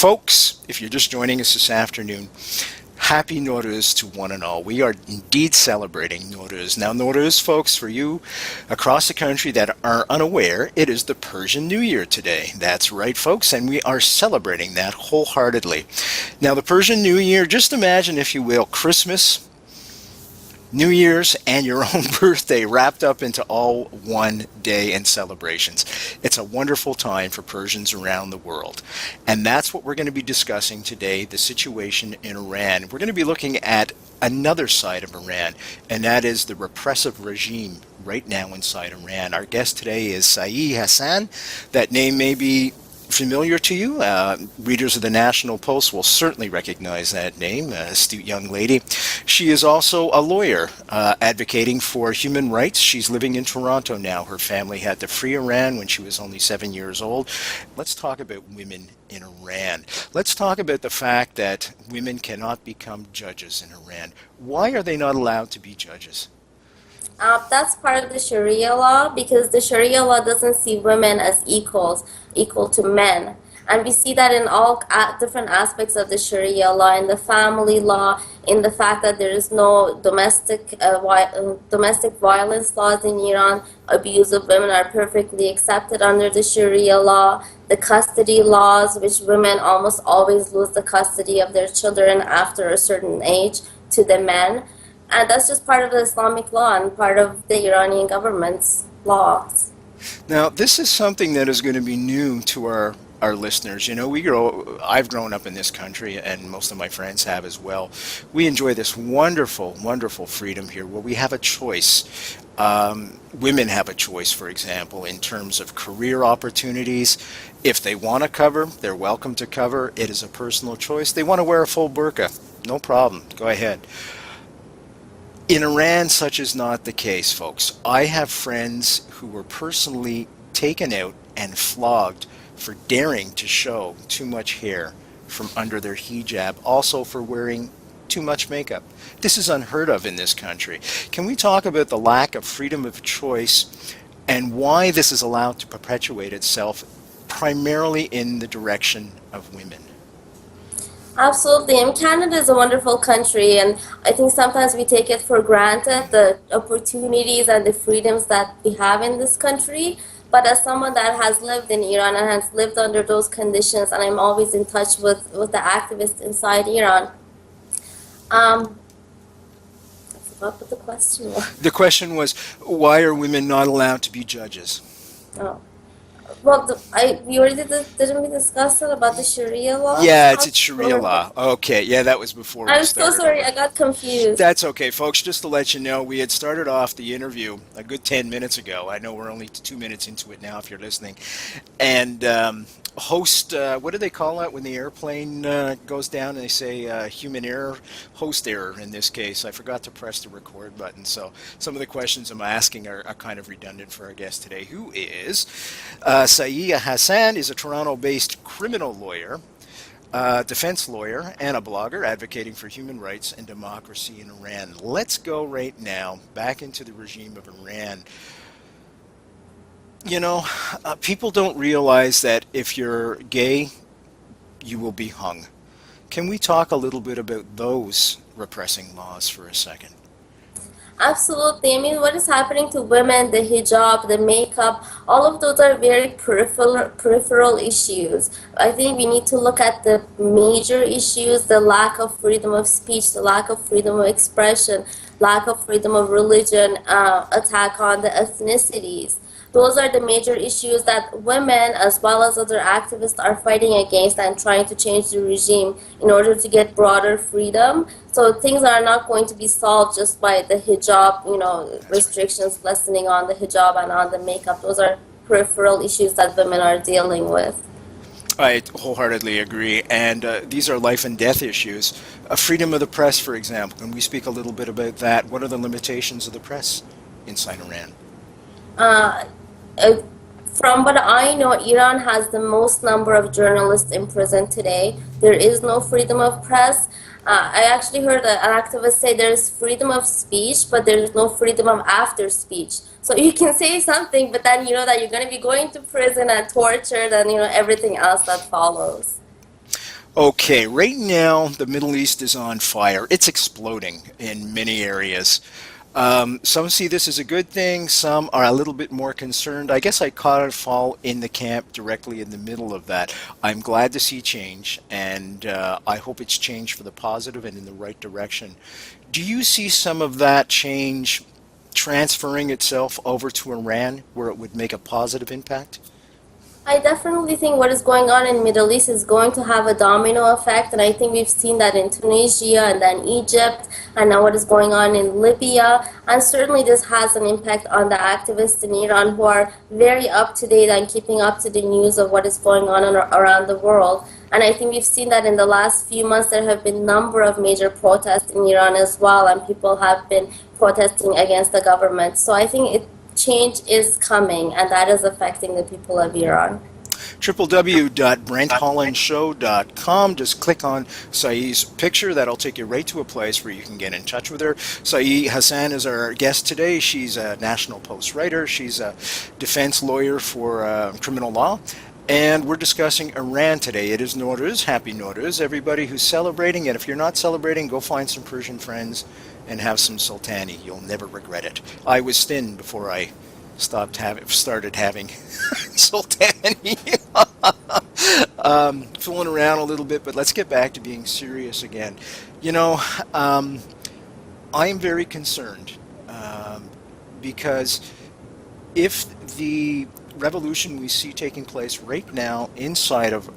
Folks, if you're just joining us this afternoon, happy Nowruz to one and all. We are indeed celebrating Nowruz. Now, Nowruz, folks, for you across the country that are unaware, it is the Persian New Year today. That's right, folks, and we are celebrating that wholeheartedly. Now, the Persian New Year, just imagine, if you will, Christmas, New Year's, and your own birthday wrapped up into all one day in celebrations. It's a wonderful time for Persians around the world. And that's what we're going to be discussing today, the situation in Iran. We're going to be looking at another side of Iran, and that is the repressive regime right now inside Iran. Our guest today is Sayeh Hassan. That name may be familiar to you. Readers of the National Post will certainly recognize that name, astute young lady. She is also a lawyer advocating for human rights. She's living in Toronto now. Her family had to flee Iran when she was only 7 years old. Let's talk about women in Iran. Let's talk about the fact that women cannot become judges in Iran. Why are they not allowed to be judges? That's part of the Sharia law, because the Sharia law doesn't see women as equal to men. And we see that in all different aspects of the Sharia law, in the family law, in the fact that there is no domestic violence laws in Iran. Abuse of women are perfectly accepted under the Sharia law. The custody laws, which women almost always lose the custody of their children after a certain age to the men. And that's just part of the Islamic law and part of the Iranian government's laws. Now, this is something that is going to be new to our listeners. You know, I've grown up in this country, and most of my friends have as well. We enjoy this wonderful, wonderful freedom here where we have a choice. Women have a choice, for example, in terms of career opportunities. If they want to cover, they're welcome to cover. It is a personal choice. They want to wear a full burqa. No problem. Go ahead. In Iran, such is not the case, folks. I have friends who were personally taken out and flogged for daring to show too much hair from under their hijab, also for wearing too much makeup. This is unheard of in this country. Can we talk about the lack of freedom of choice and why this is allowed to perpetuate itself primarily in the direction of women? Absolutely. And Canada is a wonderful country, and I think sometimes we take it for granted, the opportunities and the freedoms that we have in this country. But as someone that has lived in Iran and has lived under those conditions, and I'm always in touch with the activists inside Iran, I forgot what the question was. The question was, why are women not allowed to be judges? Oh. Well, we already didn't we discuss it about the Sharia law? Yeah, it's Sharia law. Okay, yeah, that was before we started. I'm so sorry, I got confused. That's okay, folks. Just to let you know, we had started off the interview a good 10 minutes ago. I know we're only 2 minutes into it now if you're listening. And host, what do they call it when the airplane goes down and they say human error? Host error in this case. I forgot to press the record button. So some of the questions I'm asking are kind of redundant for our guest today, who is Sayeh Hassan, is a Toronto-based criminal lawyer, defense lawyer, and a blogger advocating for human rights and democracy in Iran. Let's go right now back into the regime of Iran. You know, people don't realize that if you're gay, you will be hung. Can we talk a little bit about those repressing laws for a second? Absolutely. I mean, what is happening to women, the hijab, the makeup, all of those are very peripheral issues. I think we need to look at the major issues, the lack of freedom of speech, the lack of freedom of expression, lack of freedom of religion, attack on the ethnicities. Those are the major issues that women as well as other activists are fighting against and trying to change the regime in order to get broader freedom. So things are not going to be solved just by the hijab, restrictions lessening on the hijab and on the makeup. Those are peripheral issues that women are dealing with. I wholeheartedly agree, and these are life and death issues. Freedom of the press, for example, can we speak a little bit about that? What are the limitations of the press inside Iran? From what I know, Iran has the most number of journalists in prison today. There is no freedom of press. I actually heard an activist say there's freedom of speech, but there's no freedom of after speech. So you can say something, but then you know that you're going to be going to prison and tortured and everything else that follows. Okay, right now the Middle East is on fire. It's exploding in many areas. Some see this as a good thing, some are a little bit more concerned. I guess I caught it fall in the camp directly in the middle of that. I'm glad to see change, and I hope it's change for the positive and in the right direction. Do you see some of that change transferring itself over to Iran where it would make a positive impact? I definitely think what is going on in Middle East is going to have a domino effect, and I think we've seen that in Tunisia and then Egypt, and now what is going on in Libya, and certainly this has an impact on the activists in Iran who are very up to date and keeping up to the news of what is going on around the world. And I think we've seen that in the last few months there have been a number of major protests in Iran as well, and people have been protesting against the government. So I think change is coming, and that is affecting the people of Iran. www.brenthollandshow.com. Just click on Sayeh's picture. That'll take you right to a place where you can get in touch with her. Sayeh Hassan is our guest today. She's a National Post writer. She's a defense lawyer for criminal law. And we're discussing Iran today. It is Nowruz. Happy Nowruz. Everybody who's celebrating it. If you're not celebrating, go find some Persian friends and have some sultani. You'll never regret it. I was thin before I started having sultani. Fooling around a little bit, but let's get back to being serious again. You know, I am very concerned because if the revolution we see taking place right now inside of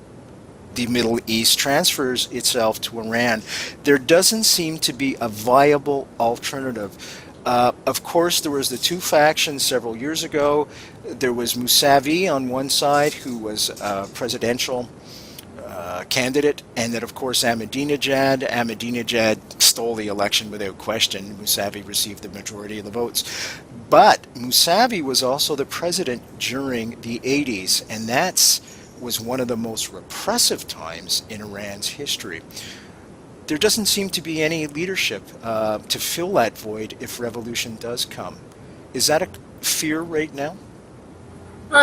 the Middle East transfers itself to Iran, there doesn't seem to be a viable alternative. Of course, there was the two factions several years ago. There was Mousavi on one side, who was a presidential candidate, and then, of course, Ahmadinejad. Ahmadinejad stole the election without question. Mousavi received the majority of the votes. But Mousavi was also the president during the 80s, and that's was one of the most repressive times in Iran's history. There doesn't seem to be any leadership to fill that void if revolution does come. Is that a fear right now?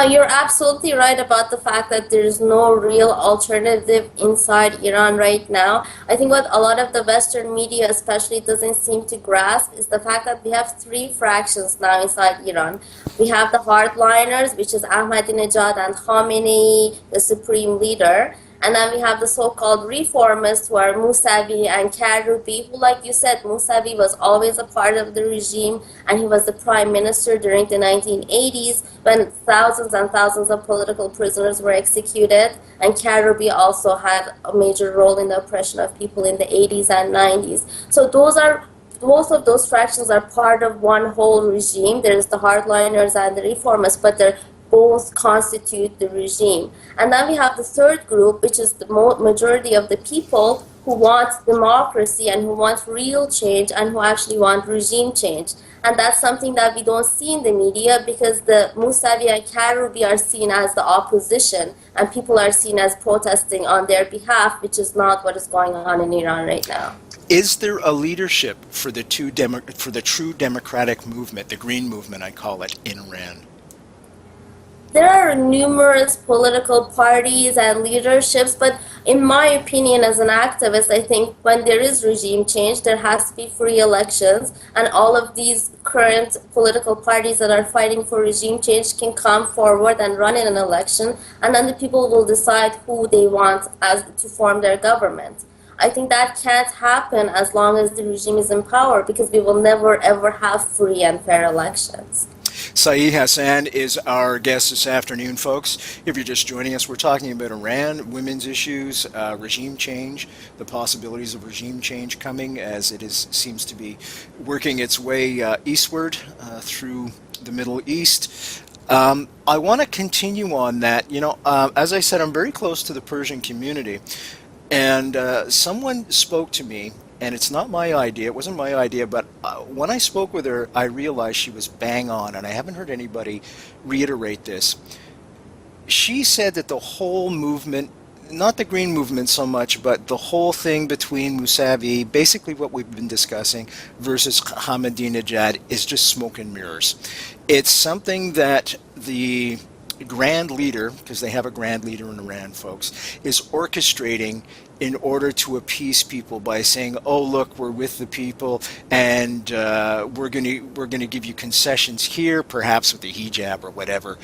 You're absolutely right about the fact that there's no real alternative inside Iran right now. I think what a lot of the Western media especially doesn't seem to grasp is the fact that we have three fractions now inside Iran. We have the hardliners, which is Ahmadinejad and Khamenei, the supreme leader. And then we have the so-called reformists who are Mousavi and Karoubi, who, like you said, Mousavi was always a part of the regime, and he was the prime minister during the 1980s when thousands and thousands of political prisoners were executed. And Karoubi also had a major role in the oppression of people in the 80s and 90s. So most of those fractions are part of one whole regime. There's the hardliners and the reformists, but they're both constitute the regime. And then we have the third group, which is the majority of the people who want democracy and who want real change and who actually want regime change. And that's something that we don't see in the media because the Mousavi and Karoubi are seen as the opposition and people are seen as protesting on their behalf, which is not what is going on in Iran right now. Is there a leadership for the true democratic movement, the Green Movement, I call it, in Iran? There are numerous political parties and leaderships, but in my opinion as an activist, I think when there is regime change, there has to be free elections, and all of these current political parties that are fighting for regime change can come forward and run in an election, and then the people will decide who they want as to form their government. I think that can't happen as long as the regime is in power because we will never ever have free and fair elections. Sayeh Hassan is our guest this afternoon, folks. If you're just joining us, we're talking about Iran, women's issues, regime change, the possibilities of regime change coming as it seems to be working its way eastward through the Middle East. I want to continue on that. You know, as I said, I'm very close to the Persian community, and someone spoke to me. And it's not my idea, it wasn't my idea, but when I spoke with her, I realized she was bang on, and I haven't heard anybody reiterate this. She said that the whole movement, not the Green Movement so much, but the whole thing between Mousavi, basically what we've been discussing, versus Ahmadinejad is just smoke and mirrors. It's something that the grand leader, because they have a grand leader in Iran, folks, is orchestrating in order to appease people by saying, "Oh, look, we're with the people, and we're gonna give you concessions here, perhaps with the hijab or whatever."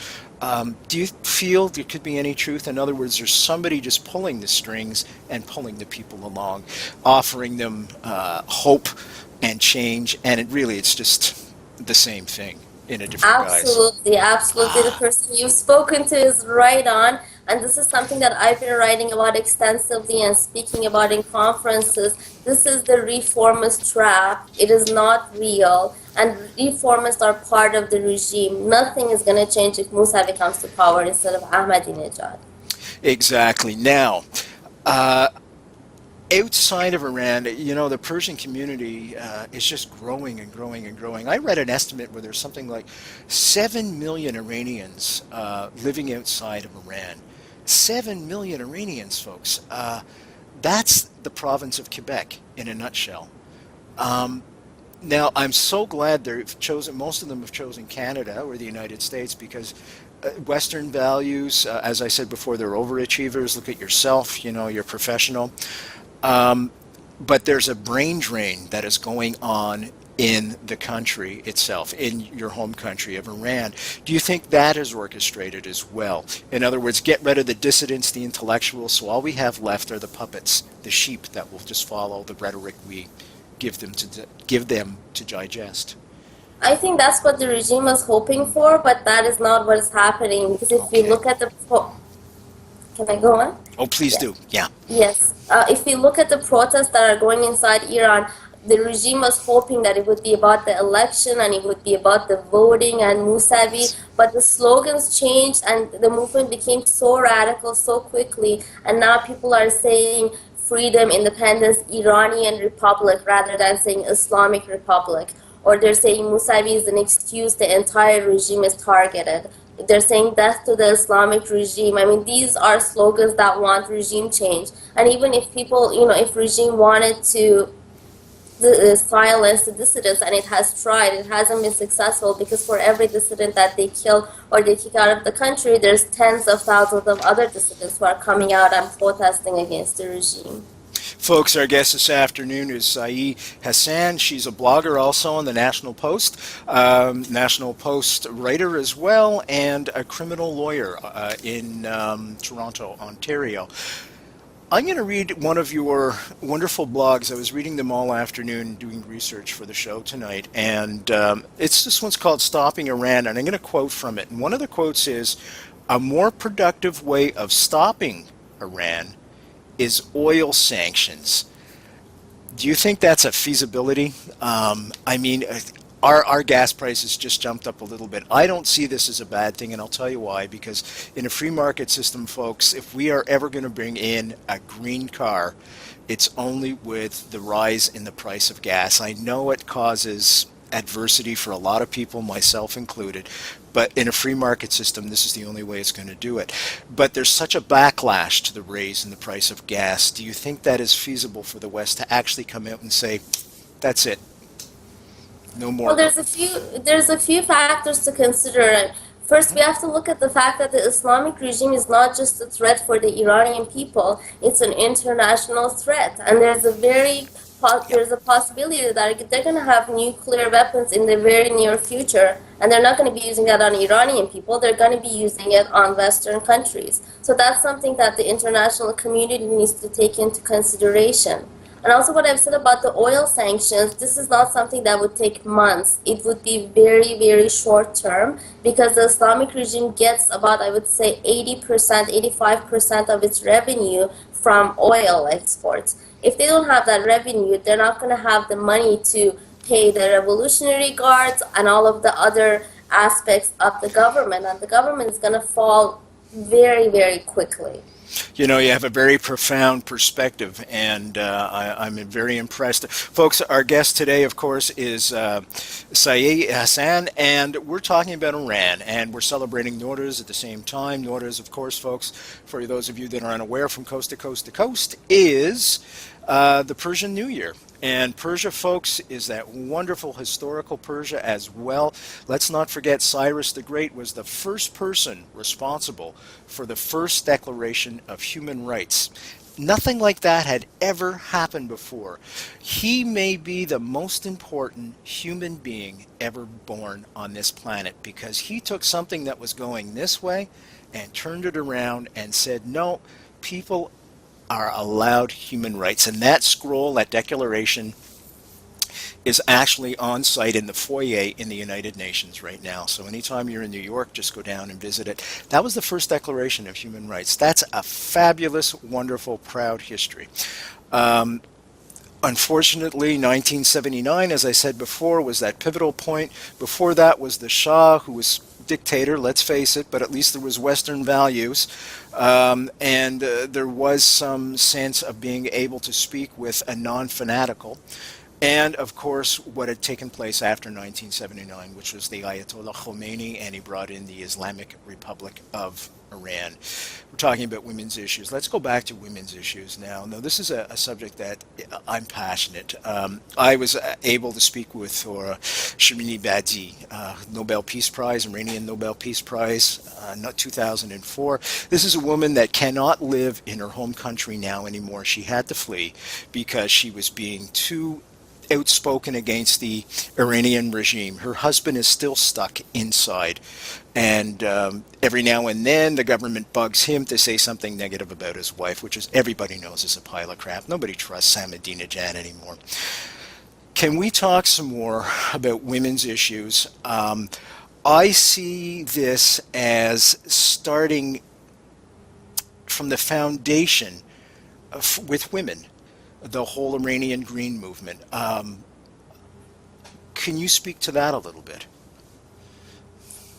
Do you feel there could be any truth? In other words, there's somebody just pulling the strings and pulling the people along, offering them hope and change, and it's just the same thing in a different guise. Absolutely, absolutely. The person you've spoken to is right on. And this is something that I've been writing about extensively and speaking about in conferences. This is the reformist trap. It is not real. And reformists are part of the regime. Nothing is going to change if Mousavi comes to power instead of Ahmadinejad. Exactly. Now, uh, outside of Iran, the Persian community is just growing and growing and growing. I read an estimate where there's something like 7 million Iranians living outside of Iran. 7 million Iranians, folks. That's the province of Quebec in a nutshell. Um, Now, I'm so glad most of them have chosen Canada or the United States because Western values, as I said before, they're overachievers. Look at yourself, you're professional. Um, but there's a brain drain that is going on in the country itself, in your home country of Iran. Do you think that is orchestrated as well? In other words, get rid of the dissidents, the intellectuals, so all we have left are the puppets, the sheep that will just follow the rhetoric we give them to digest. I think that's what the regime was hoping for, but that is not what is happening. Because if we Okay. look at the can I go on? Oh, please Yes. do. Yeah. Yes. If we look at the protests that are going inside Iran, the regime was hoping that it would be about the election and it would be about the voting and Mousavi, but the slogans changed and the movement became so radical so quickly, and now people are saying freedom, independence, Iranian Republic rather than saying Islamic Republic. Or they're saying Mousavi is an excuse, the entire regime is targeted. They're saying death to the Islamic regime. I mean, these are slogans that want regime change. And even if people, if regime wanted to silence the dissidents, and it has tried, it hasn't been successful because for every dissident that they kill or they kick out of the country, there's tens of thousands of other dissidents who are coming out and protesting against the regime. Folks, our guest this afternoon is Sayeh Hassan. She's a blogger also on the National Post writer as well, and a criminal lawyer in Toronto, Ontario. I'm going to read one of your wonderful blogs. I was reading them all afternoon doing research for the show tonight, and this one's called Stopping Iran, and I'm going to quote from it. And one of the quotes is, "A more productive way of stopping Iran is oil sanctions." Do you think that's a feasibility? I mean, our gas prices just jumped up a little bit. I don't see this as a bad thing, and I'll tell you why. Because in a free market system, folks, if we are ever going to bring in a green car, it's only with the rise in the price of gas. I know it causes adversity for a lot of people, myself included, but in a free market system, this is the only way it's going to do it. But there's such a backlash to the raise in the price of gas. Do you think that is feasible for the West to actually come out and say, that's it, no more? Well, there's a few factors to consider. First, we have to look at the fact that the Islamic regime is not just a threat for the Iranian people; it's an international threat, and there's a possibility that they're going to have nuclear weapons in the very near future, and they're not going to be using that on Iranian people. They're going to be using it on Western countries. So that's something that the international community needs to take into consideration. And also what I've said about the oil sanctions, this is not something that would take months. It would be very, very short term because the Islamic regime gets about, I would say, 80%, 85% of its revenue from oil exports. If they don't have that revenue, they're not going to have the money to pay the Revolutionary Guards and all of the other aspects of the government. And the government is going to fall very, very quickly. You have a very profound perspective, and I'm very impressed. Folks, our guest today, of course, is Sayeh Hassan, and we're talking about Iran, and we're celebrating Nowruz at the same time. Nowruz, of course, folks, for those of you that are unaware, from coast to coast to coast, is the Persian New Year. And Persia, folks, is that wonderful historical Persia as well. Let's not forget Cyrus the Great was the first person responsible for the first declaration of human rights. Nothing like that had ever happened before. He may be the most important human being ever born on this planet because he took something that was going this way and turned it around and said, no, people are allowed human rights. And that scroll, that declaration, is actually on site in the foyer in the United Nations right now. So anytime you're in New York, just go down and visit it. That was the first Declaration of Human Rights. That's a fabulous, wonderful, proud history. Unfortunately, 1979, as I said before, was that pivotal point. Before that was the Shah, who was dictator, let's face it, but at least there was Western values. And there was some sense of being able to speak with a non-fanatical. And, of course, what had taken place after 1979, which was the Ayatollah Khomeini, and he brought in the Islamic Republic of Iran. We're talking about women's issues. Let's go back to women's issues now. Now, this is a subject that I'm passionate. I was able to speak with Shirini Badi, Nobel Peace Prize, Iranian Nobel Peace Prize, 2004. This is a woman that cannot live in her home country now anymore. She had to flee because she was being too outspoken against the Iranian regime. Her husband is still stuck inside, and every now and then the government bugs him to say something negative about his wife, which is everybody knows is a pile of crap. Nobody trusts Ahmadinejad anymore. Can we talk some more about women's issues? I see this as starting from the foundation with women, the whole Iranian Green movement. Can you speak to that a little bit?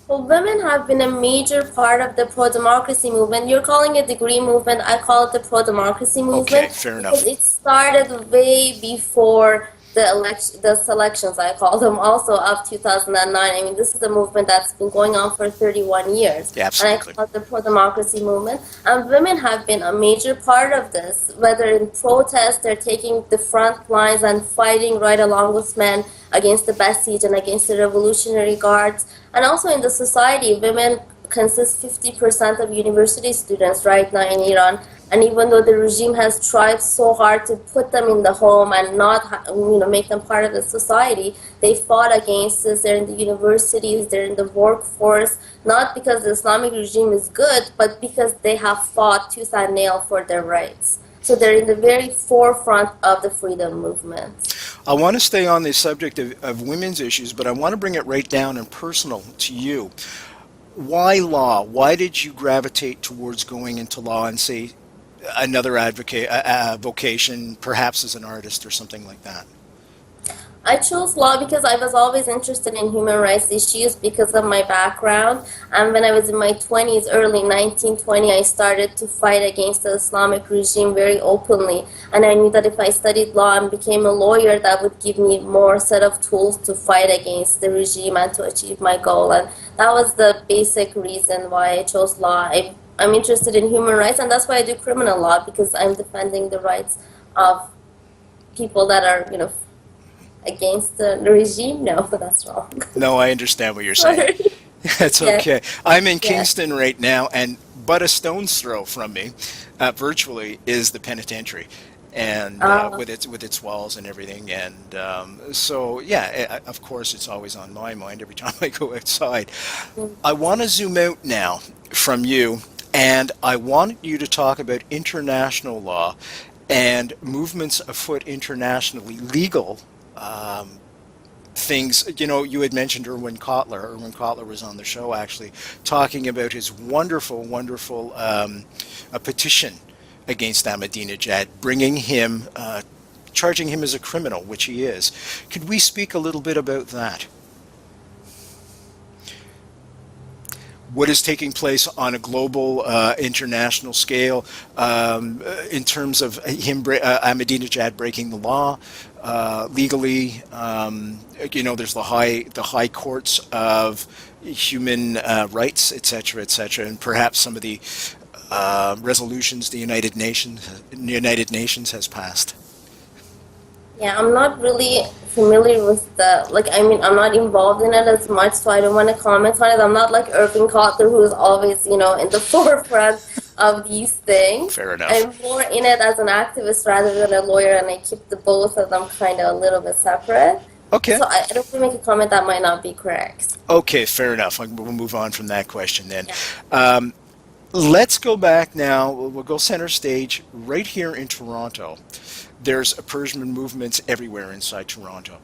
Well, women have been a major part of the pro-democracy movement. You're calling it the Green movement. I call it the pro-democracy movement. Okay, fair enough. Because it started way before the selections, I call them, also of 2009. I mean, this is a movement that's been going on for 31 years. Yeah, absolutely. And I call it the pro-democracy movement. And women have been a major part of this, whether in protest, they're taking the front lines and fighting right along with men against the Basij and against the Revolutionary Guards. And also in the society, women consist 50% of university students right now in Iran. And even though the regime has tried so hard to put them in the home and not, make them part of the society, they fought against this. They're in the universities, they're in the workforce, not because the Islamic regime is good, but because they have fought tooth and nail for their rights. So they're in the very forefront of the freedom movement. I want to stay on the subject of women's issues, but I want to bring it right down and personal to you. Why law? Why did you gravitate towards going into law and say another vocation, perhaps as an artist or something like that? I chose law because I was always interested in human rights issues because of my background. And when I was in my 20s, early 1920, I started to fight against the Islamic regime very openly. And I knew that if I studied law and became a lawyer, that would give me more set of tools to fight against the regime and to achieve my goal. And that was the basic reason why I chose law. I'm interested in human rights, and that's why I do criminal law, because I'm defending the rights of people that are, against the regime. No, but that's wrong. No, I understand what you're saying. That's okay. Yeah. I'm in Kingston right now, and but a stone's throw from me, virtually, is the penitentiary, and with its walls and everything. And so, yeah, of course, it's always on my mind every time I go outside. I want to zoom out now from you, and I want you to talk about international law and movements afoot internationally, legal things. You had mentioned Erwin Kotler. Erwin Kotler was on the show, actually, talking about his wonderful a petition against Ahmadinejad, bringing him, charging him as a criminal, which he is. Could we speak a little bit about that? What is taking place on a global, international scale in terms of him, Ahmadinejad breaking the law legally? There's the high courts of human rights, etc., and perhaps some of the resolutions the United Nations has passed. Yeah, I'm not really familiar with I'm not involved in it as much, so I don't want to comment on it. I'm not like Irving Kotler, who's always, in the forefront of these things. Fair enough. I'm more in it as an activist rather than a lawyer, and I keep the both of them kind of a little bit separate. Okay. So I don't want to make a comment that might not be correct. Okay, fair enough. We'll move on from that question then. Yeah. Let's go back now. We'll go center stage right here in Toronto. There's Persian movements everywhere inside Toronto,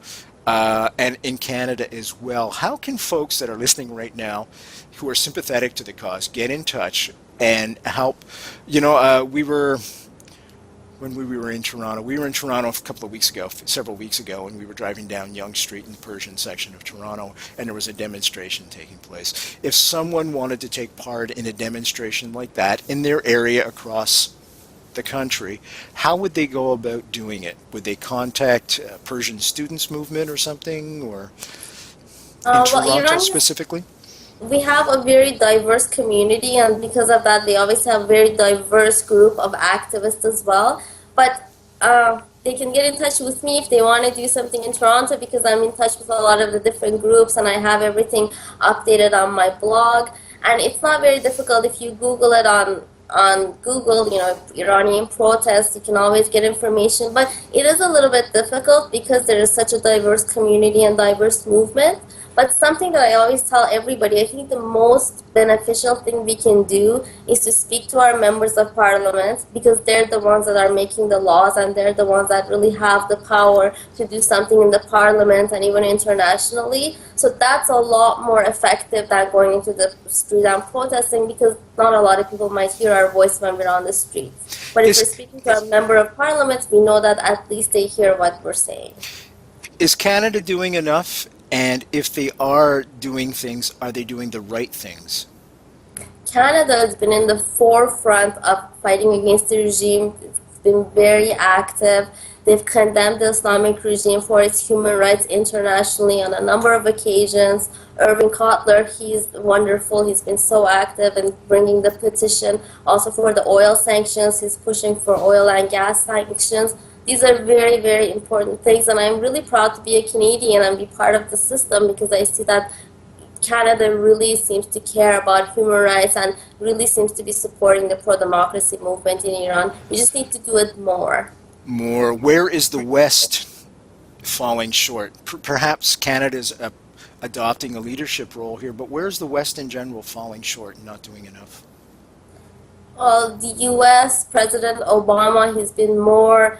and in Canada as well. How can folks that are listening right now who are sympathetic to the cause get in touch and help? When we were in Toronto a couple of weeks ago, several weeks ago, and we were driving down Yonge Street in the Persian section of Toronto, and there was a demonstration taking place. If someone wanted to take part in a demonstration like that in their area across the country, how would they go about doing it? Would they contact Persian Students Movement or something, or in Toronto specifically? We have a very diverse community, and because of that, they always have a very diverse group of activists as well. But they can get in touch with me if they want to do something in Toronto, because I'm in touch with a lot of the different groups, and I have everything updated on my blog. And it's not very difficult if you Google it on Google, Iranian protests, you can always get information. But it is a little bit difficult because there is such a diverse community and diverse movement. But something that I always tell everybody, I think the most beneficial thing we can do is to speak to our members of parliament, because they're the ones that are making the laws, and they're the ones that really have the power to do something in the parliament and even internationally. So that's a lot more effective than going into the street and protesting, because not a lot of people might hear our voice when we're on the streets. But if we're speaking to a member of parliament, we know that at least they hear what we're saying. Is Canada doing enough? And if they are doing things, are they doing the right things? Canada has been in the forefront of fighting against the regime. It's been very active. They've condemned the Islamic regime for its human rights internationally on a number of occasions. Irving Cotler, he's wonderful. He's been so active in bringing the petition. Also for the oil sanctions, he's pushing for oil and gas sanctions. These are very, very important things, and I'm really proud to be a Canadian and be part of the system, because I see that Canada really seems to care about human rights and really seems to be supporting the pro-democracy movement in Iran. We just need to do it more. More. Where is the West falling short? Perhaps Canada's adopting a leadership role here, but where's the West in general falling short and not doing enough? Well, the U.S. President Obama has been more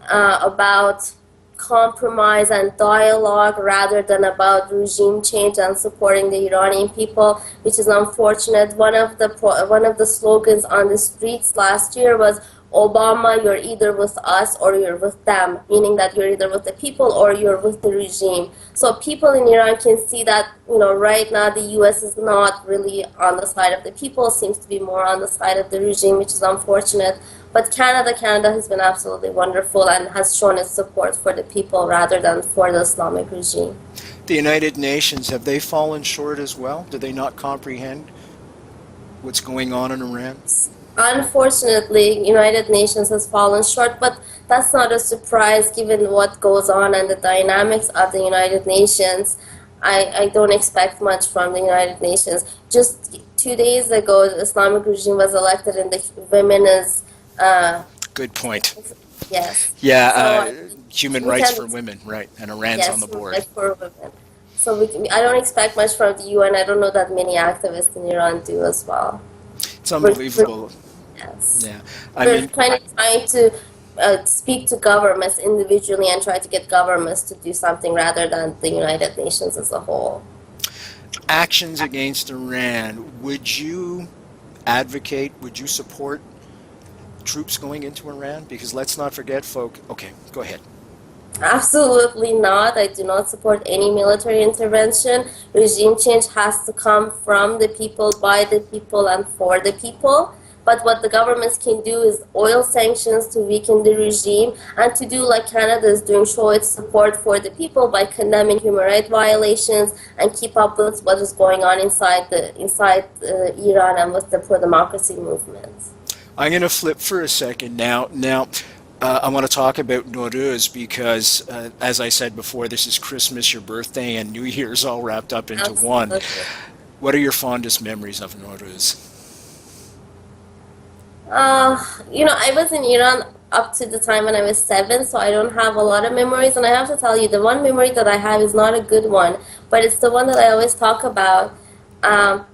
about compromise and dialogue rather than about regime change and supporting the Iranian people, which is unfortunate. One of the slogans on the streets last year was, Obama, you're either with us or you're with them, meaning that you're either with the people or you're with the regime. So people in Iran can see that, right now the U.S. is not really on the side of the people, seems to be more on the side of the regime, which is unfortunate. But Canada has been absolutely wonderful and has shown its support for the people rather than for the Islamic regime. The United Nations, have they fallen short as well? Do they not comprehend what's going on in Iran? Unfortunately, United Nations has fallen short, but that's not a surprise given what goes on and the dynamics of the United Nations. I don't expect much from the United Nations. Just 2 days ago, the Islamic regime was elected and the women is... Good point. Yes. Yeah, So, human rights for women, right, and Iran's on the board. Yes, for women. So I don't expect much from the UN. I don't know that many activists in Iran do as well. It's unbelievable. Yes. Yeah. We're kind of trying to speak to governments individually and try to get governments to do something rather than the United Nations as a whole. Actions against Iran. Would you advocate, would you support troops going into Iran? Because let's not forget, folks. Okay, go ahead. Absolutely not. I do not support any military intervention. Regime change has to come from the people, by the people, and for the people. But what the governments can do is oil sanctions to weaken the regime, and to do like Canada is doing, show its support for the people by condemning human rights violations and keep up with what is going on inside Iran and with the pro-democracy movements. I'm going to flip for a second now. I want to talk about Nowruz because, as I said before, this is Christmas, your birthday, and New Year's all wrapped up into one. What are your fondest memories of Nowruz? I was in Iran up to the time when I was 7, so I don't have a lot of memories. And I have to tell you, the one memory that I have is not a good one, but it's the one that I always talk about. Um,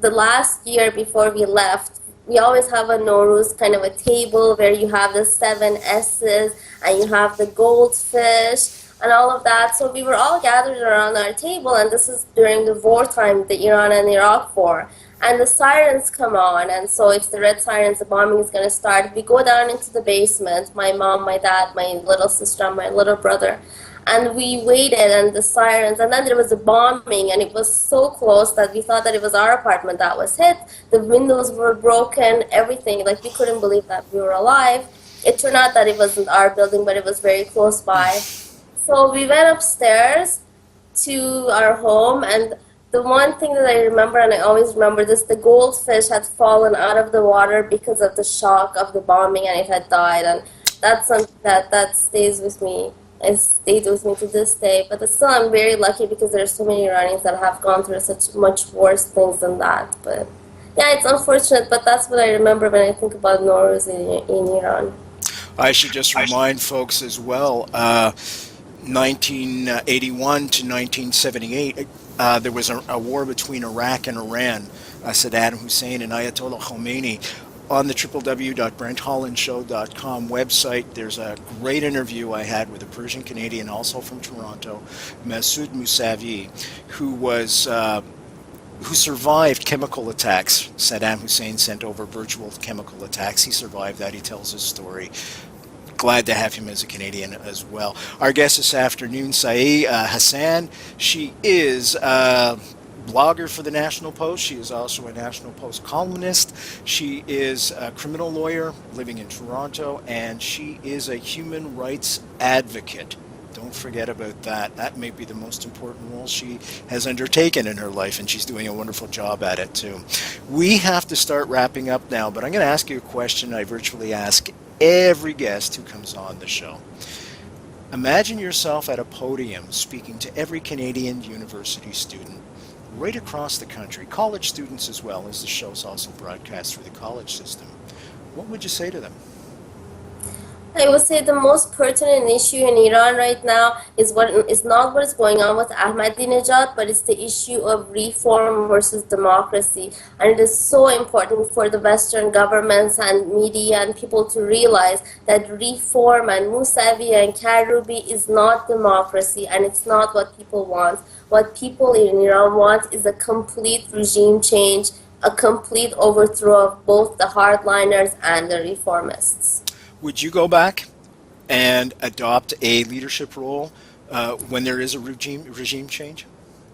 the last year before we left, we always have a Nowruz kind of a table where you have the 7 S's and you have the goldfish and all of that. So we were all gathered around our table, and this is during the wartime, the Iran and Iraq war. And the sirens come on, and so it's the red sirens, the bombing is going to start. We go down into the basement, my mom, my dad, my little sister, and my little brother. And we waited, and the sirens, and then there was a bombing, and it was so close that we thought that it was our apartment that was hit. The windows were broken, everything. Like, we couldn't believe that we were alive. It turned out that it wasn't our building, but it was very close by. So we went upstairs to our home, and the one thing that I remember, and I always remember this, the goldfish had fallen out of the water because of the shock of the bombing, and it had died. And that's something that stays with me. It stayed with me to this day. But still, I'm very lucky because there are so many Iranians that have gone through such much worse things than that. But yeah, it's unfortunate, but that's what I remember when I think about Nowruz in Iran. I should just remind folks as well, 1981 to 1978, there was a war between Iraq and Iran. Saddam Hussein and Ayatollah Khomeini. On the www.brenthollandshow.com website, there's a great interview I had with a Persian Canadian, also from Toronto, Masoud Mousavi, who survived chemical attacks. Saddam Hussein sent over virtual chemical attacks. He survived that. He tells his story. Glad to have him as a Canadian as well. Our guest this afternoon, Sayeh Hassan. She is blogger for the National Post. She is also a National Post columnist. She is a criminal lawyer living in Toronto, and she is a human rights advocate. Don't forget about that. That may be the most important role she has undertaken in her life, and she's doing a wonderful job at it too. We have to start wrapping up now, but I'm going to ask you a question I virtually ask every guest who comes on the show. Imagine yourself at a podium speaking to every Canadian university student right across the country, college students as well, as the show's also broadcast through the college system. What would you say to them? I would say the most pertinent issue in Iran right now is not what is going on with Ahmadinejad, but it's the issue of reform versus democracy. And it is so important for the Western governments and media and people to realize that reform and Mousavi and Karoubi is not democracy, and it's not what people want. What people in Iran want is a complete regime change, a complete overthrow of both the hardliners and the reformists. Would you go back and adopt a leadership role when there is a regime change?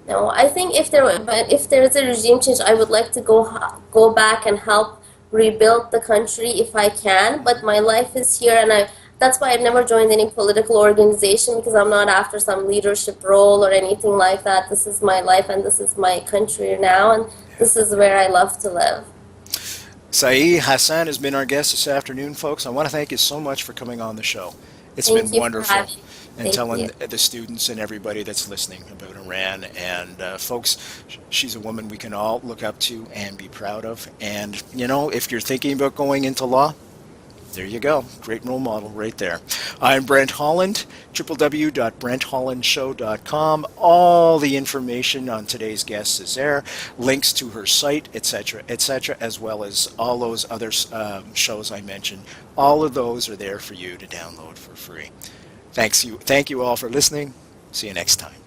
No, I think if there is a regime change, I would like to go back and help rebuild the country if I can. But my life is here, and that's why I've never joined any political organization, because I'm not after some leadership role or anything like that. This is my life, and this is my country now, and this is where I love to live. Sayeh Hassan has been our guest this afternoon, folks. I want to thank you so much for coming on the show. It's been wonderful, and telling the students and everybody that's listening about Iran. And folks, she's a woman we can all look up to and be proud of. And, you know, if you're thinking about going into law, there you go. Great role model right there. I'm Brent Holland, www.brenthollandshow.com. All the information on today's guest is there. Links to her site, etc., as well as all those other shows I mentioned. All of those are there for you to download for free. Thank you all for listening. See you next time.